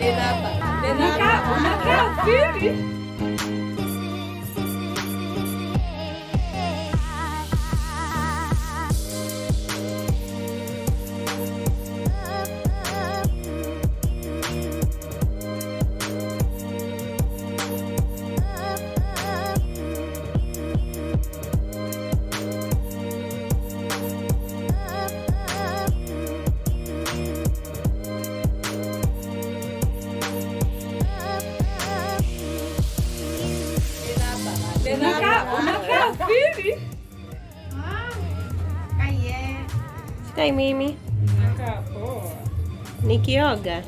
Unakaa vipi? Unakaa vipi? Kai mimi Unakaa poa. nikioga.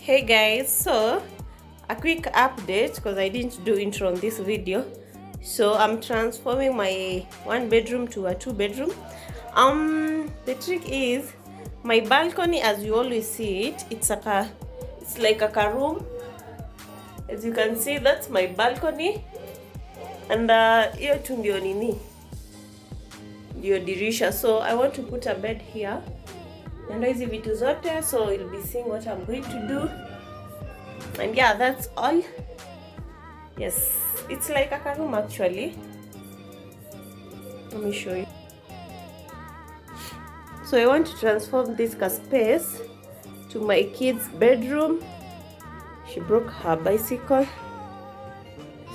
Hey guys, so a quick update because I didn't do intro on this video. So I'm transforming my 1 bedroom to a 2 bedroom. The trick is my balcony, as you always see it, it's like a room. As you can see, that's my balcony, and here tu ndio nini, ndio dirisha. So I want to put a bed here. Ndio hizi vitu zote, so you'll be seeing what I'm going to do. And yeah, that's all. Yes, it's like a room actually. Let me show you. So I want to transform this space to my kid's bedroom. She broke her bicycle,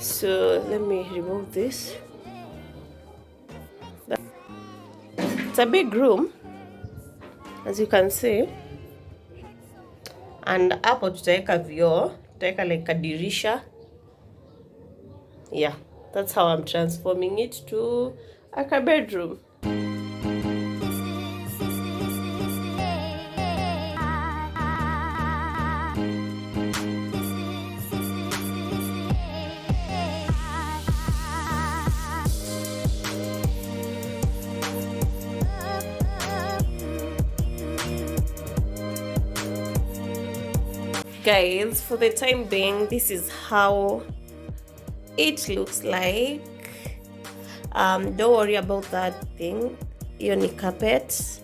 so let me remove this. It's a big room, as you can see, and hapo tutaweka vioo, tutaweka like a dirisha. Yeah, that's how I'm transforming it to a bedroom. Guys, for the time being, this is how it looks like. Don't worry about that thing. Hiyo ni carpet.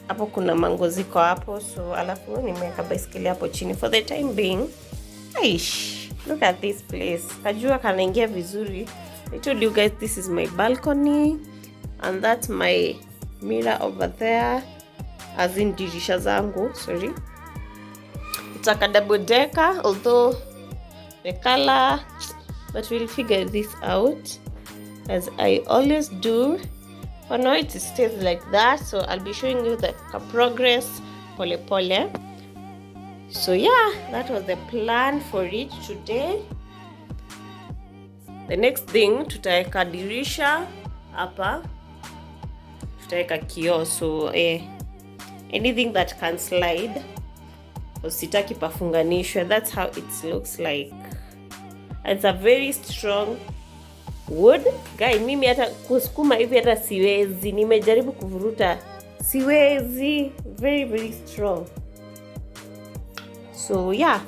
Hapo kuna mango ziko hapo, so alafu nimeweka baiskeli hapo chini. For the time being, aish, look at this place. Kajua kanaingia vizuri. I told you guys this is my balcony, and that's my mirror over there, as in dirisha zangu, sorry. It's like a double decker, although the color, but we'll figure this out as I always do. For now it stays like that, so I'll be showing you the progress pole pole. So yeah, that was the plan for it today. The next thing, tutaweka dirisha hapa, tutaweka kioo, so anything that can slide, sitaki pafunganishwe. That's how it looks like. It's a very strong wood. Guy, mimi hata kusukuma hivi hata siwezi. Nimejaribu kuvuruta, siwezi. Very, very strong. So yeah,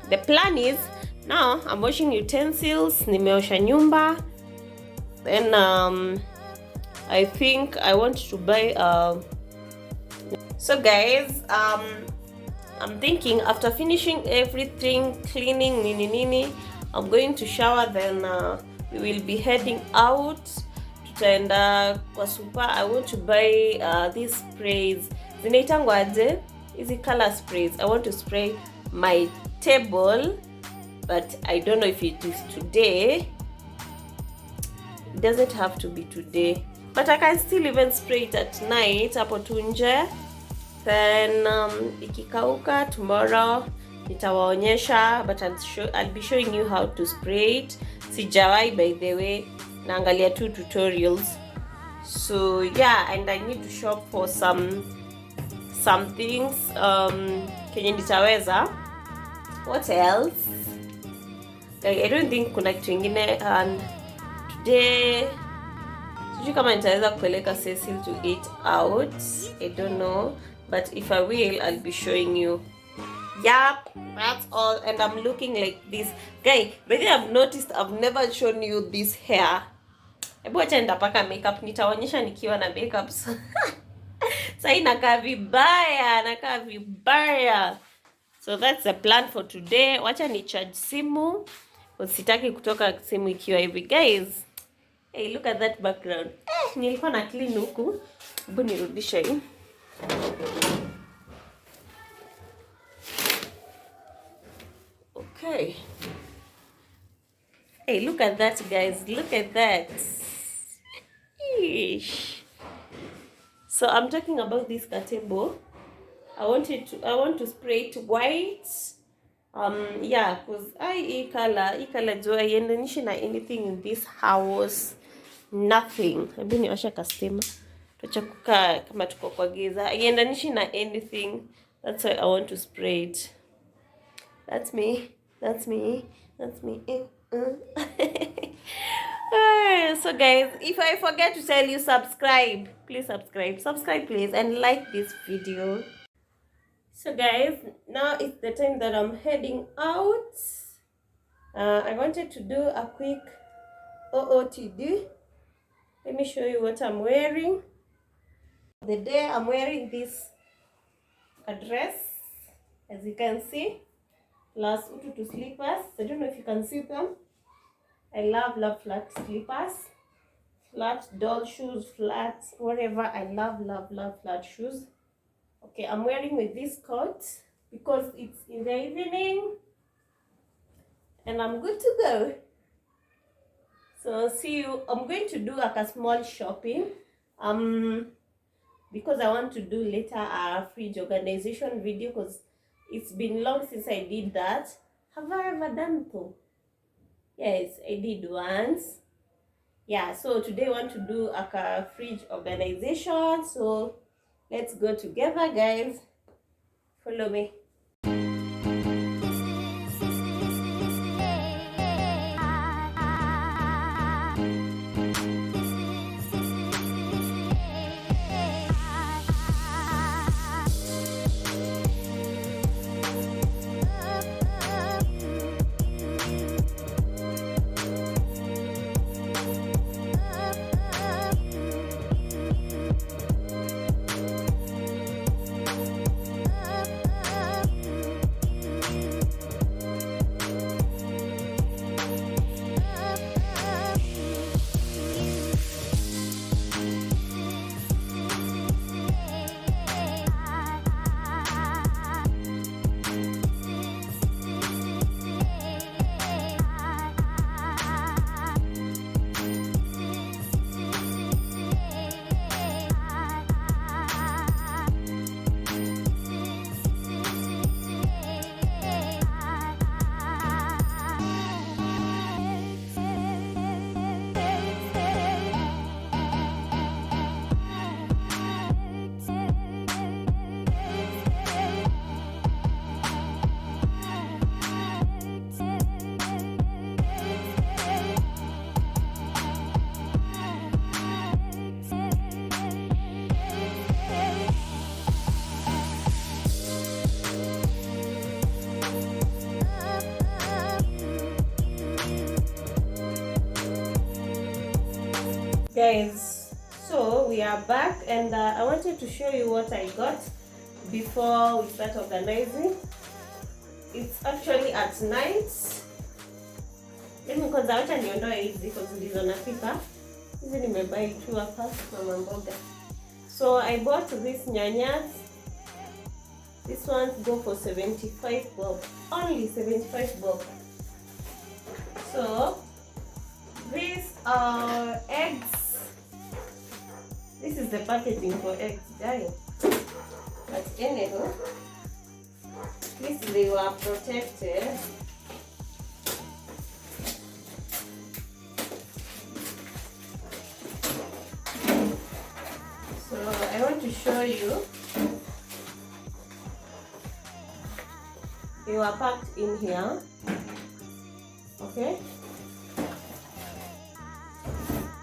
the plan is, now I'm washing utensils, nimeosha nyumba. Then I think I want to buy so guys, I'm thinking after finishing everything, cleaning, nini, I'm going to shower, then we will be heading out. Tutaenda kwa super. I want to buy these sprays. Zinaitangwaje? Hizi color sprays. I want to spray my table, but I don't know if it is today. It doesn't have to be today, but I can still even spray it at night hapo tu nje. Then ikikauka tomorrow nitawaonyesha, but I'll be showing you how to spray it. Sijawai, by the way, naangalia 2 tutorials. So yeah, and I need to shop for some things kenye nitaweza. What else? I don't think kuna kitu ingine. And today sijui kama nitaweza kupeleka Cecil to eat out. I don't know, but if I will, I'll be showing you. Yep, that's all. And I'm looking like this. Guy, by the way, I've noticed I've never shown you this hair. Hebu acha nitapaka makeup, nitaonyesha nikiwa na makeup. Sasa inakaa vibaya. So that's the plan for today. Wacha ni charge simu. Usitaki kutoka simu ikiwa hivi. Guys, hey, look at that background. Nilikuwa na clean huku. Hebu nirudishe hii. Okay. Hey, look at that, guys. Look at that. Eesh. So I'm talking about this table. I want to spray it white. Yeah, cause e color do I endanishi na anything in this house. Nothing. Hebu niwasha customer. Tuchakuka kama tuko kwa giza. Endanishi na anything. That's why I want to spray it. That's me. So guys, if I forget to tell you, subscribe. Please subscribe please, and like this video. So guys, now it's the time that I'm heading out. I wanted to do a quick OOTD. Let me show you what I'm wearing. The day I'm wearing this dress, as you can see, plus OOTD slippers. I don't know if you can see them. I love flat slippers, flat doll shoes, flat whatever. I love flat shoes. Okay, I'm wearing with this coat because it's in the evening and I'm good to go. So see you. I'm going to do like a small shopping because I want to do later a fridge organization video because it's been long since I did that. Have I ever done so? Yes, I did once. Yeah, so today I want to do a fridge organization. So let's go together, guys. Follow me. Guys, so we are back and I wanted to show you what I got before we start organizing. It's actually at night. Mimi kwanza wacha niondoe hizi kwa ndizo napika. Hizi nimebuy tu hapa mama mboga. So I bought these nyanyas. This ones go for 75 bob. Only 75 bob. So these are eggs. This is the packaging for eggs, guys. But anyhow, at least they were protected. So I want to show you. They were packed in here. Okay.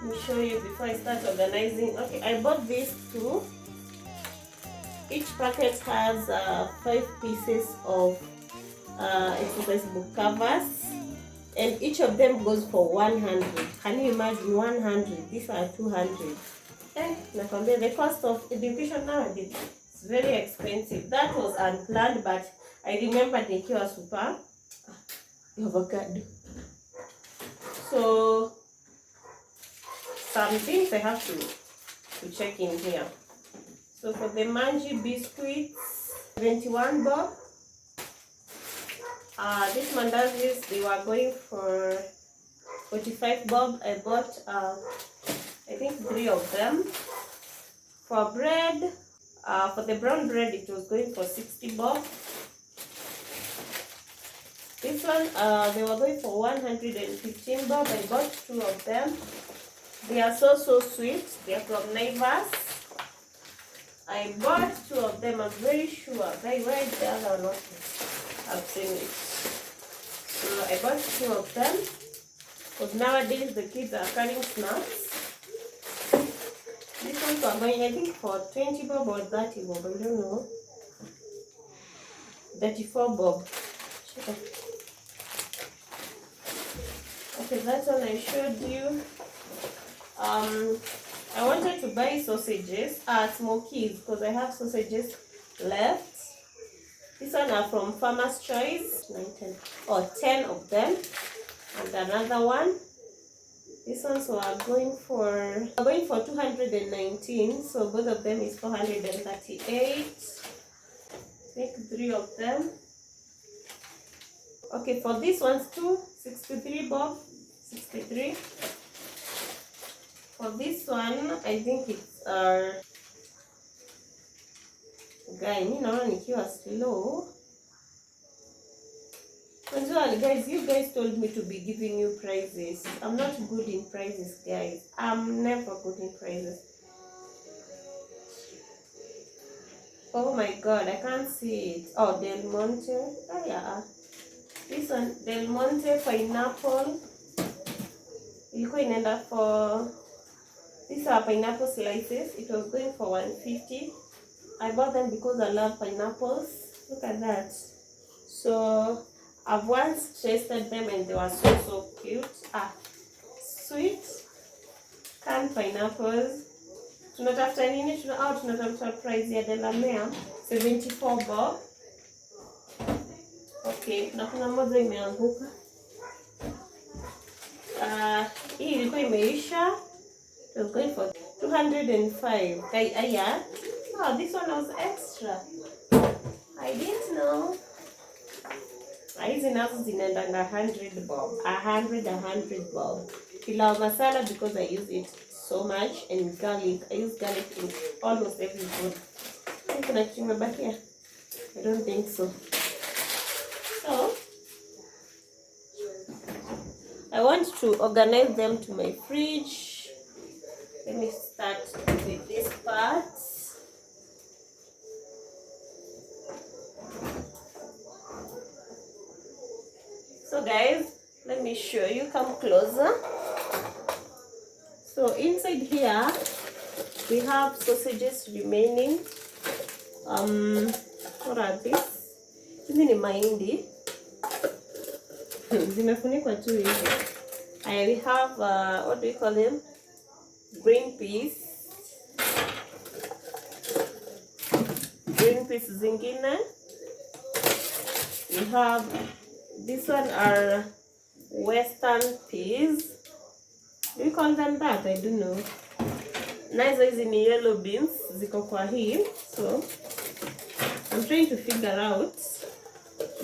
Let me show you before I start organizing. Okay, I bought these two. Each packet has 5 pieces of exercise book covers, and each of them goes for 100. Can you imagine 100? These are 200. Nakwambia the cost of education nowadays is very expensive. That was unplanned, but I remember nikiwa super avocado. So some things I have to check in here. So for the Manji biscuits, 71 bob. This mandazis, they were going for 45 bob. I bought I think 3 of them. For bread, for the brown bread, it was going for 60 bob. This one, they were going for 115 bob. I bought 2 of them. They are so sweet. They are from Naivas. I bought 2 of them. I'm very sure. Where is the other one? I've seen it. So I bought 2 of them. Because nowadays the kids are carrying snacks. This ones are going, I think, for 20 bob or 30 bob. I don't know. 34 bob. Okay, that's one I showed you. I wanted to buy sausages, smokies, because I have sausages left. This one are from Farmer's Choice, 9, 10, or 10 of them, and another one. These ones were going for 219, so both of them is 438. I think 3 of them. Okay, for these ones too, 63 bob, 63. For this one, I think it's guy, naona nikiwa slow. Guys, you guys told me to be giving you prizes. I'm not good in prizes, guys. I'm never good in prizes. Oh my god, I can't see it. Oh, Del Monte. Oh yeah. This one, Del Monte pineapple. Ilikuwa inaenda for, these are pineapple slices. It was going for 150. I bought them because I love pineapples. Look at that. So I've once tasted them and they were so cute. Sweet canned pineapples. Tunatafuta nini? Tunatafuta price ya Delamere 74 bob. Okay, na kuna moja imeanguka. Hii ilikuwa imeisha. It was going for 205. Yeah. Oh, this one was extra. I didn't know. Hizi nazo zinaendanga 100 bob. 100 bob. Pilau masala because I use it so much, and garlic. I use garlic in almost every food. Kuna kitu imebakia? I don't think so. So I want to organize them to my fridge. Let me start with this part. So guys, let me show you, come closer. So inside here we have sausages remaining. What are these? Hizi ni mahindi. Zimefunikwa tu hivi. We have what do we call them? Green peas. Green peas zingine. We have, this one are western peas. Do you call them that? I don't know. Nazo hizi ni yellow beans ziko kwa hii. So I'm trying to figure out.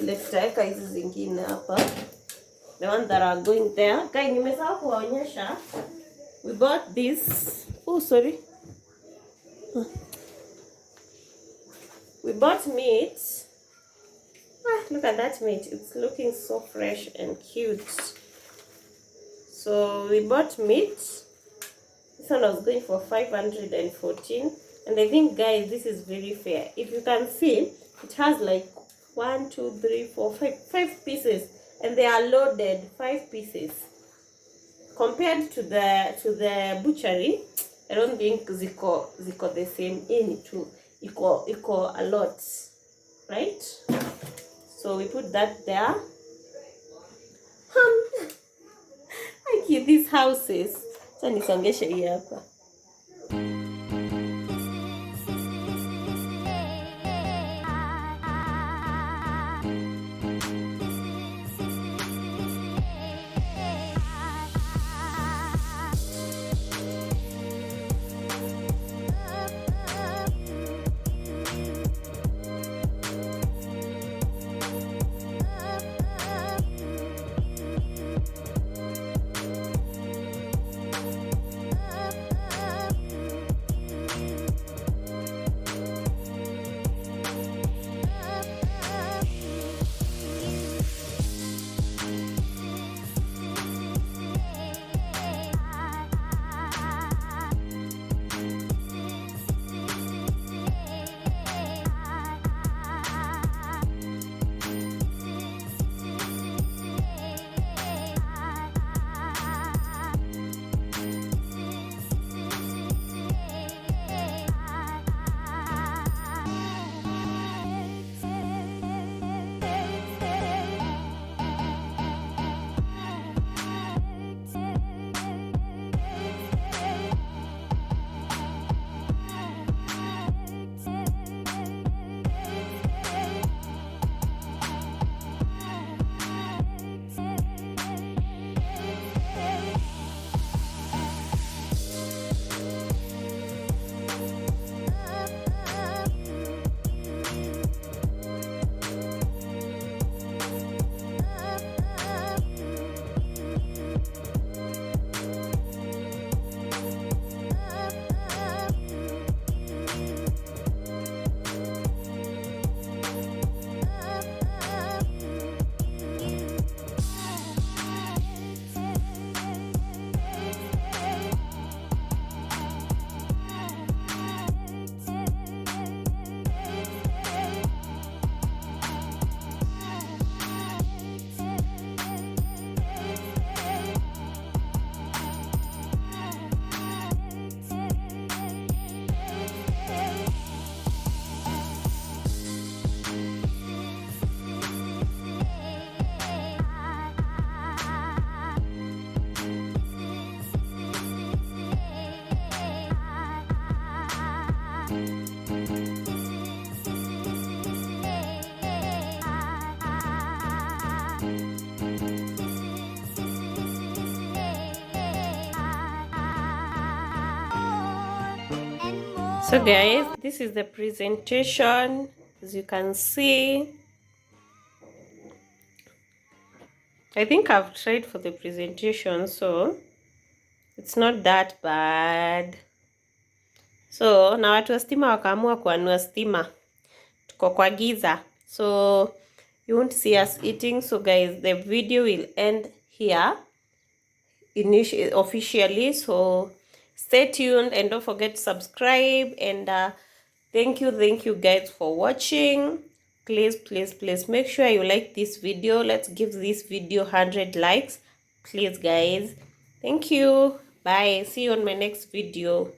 Let's take hizi zingine hapa. The ones that are going there. Guys, nimesahau kuwaonyesha. We bought this. Oh, sorry. We bought meat. Look at that meat. It's looking so fresh and cute. So we bought meat. This one was going for 514. And I think, guys, this is very fair. If you can see, it has like 1, 2, 3, 4, 5 pieces. And they are loaded 5 pieces. Compared to the butchery, I don't think ziko the same in too. Iko a lot, right? So we put that there. I keep these houses. Sasa nisongeshe hii hapa. So guys, this is the presentation. As you can see, I think I've tried for the presentation, so it's not that bad. So na watu wa stima wakaamua kuanua stima, tuko kwa giza, so you won't see us eating. So guys, the video will end here officially, so stay tuned and don't forget to subscribe. And thank you guys for watching. Please make sure you like this video. Let's give this video 100 likes, please guys. Thank you. Bye. See you on my next video.